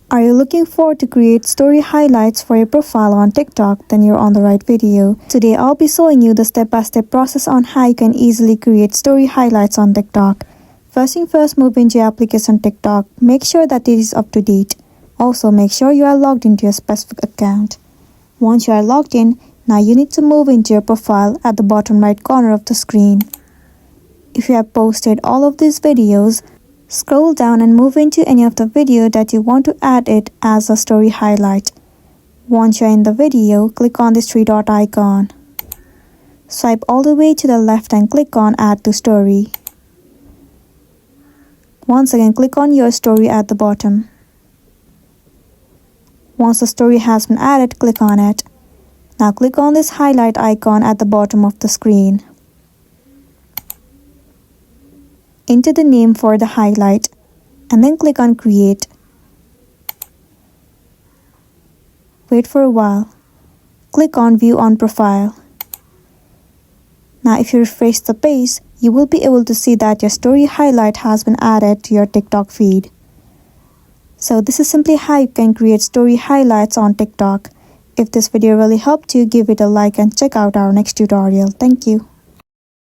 Are you looking forward to create story highlights for your profile on TikTok? Then you're on the right video. Today I'll be showing you the step-by-step process on how you can easily create story highlights on TikTok. First thing first, move into your application TikTok. Make sure that it is up to date. Also, make sure you are logged into your specific account. Once you are logged in, now you need to move into your profile at the bottom right corner of the screen. If you have posted all of these videos, scroll down and move into any of the video that you want to add it as a story highlight. Once you're in the video, click on this three-dot icon. Swipe all the way to the left and click on Add to Story. Once again, click on your story at the bottom. Once the story has been added, click on it. Now click on this highlight icon at the bottom of the screen. Enter the name for the highlight and then click on Create. Wait for a while. Click on View on Profile. Now if you refresh the page, you will be able to see that your story highlight has been added to your TikTok feed. So this is simply how you can create story highlights on TikTok. If this video really helped you, give it a like and check out our next tutorial. Thank you.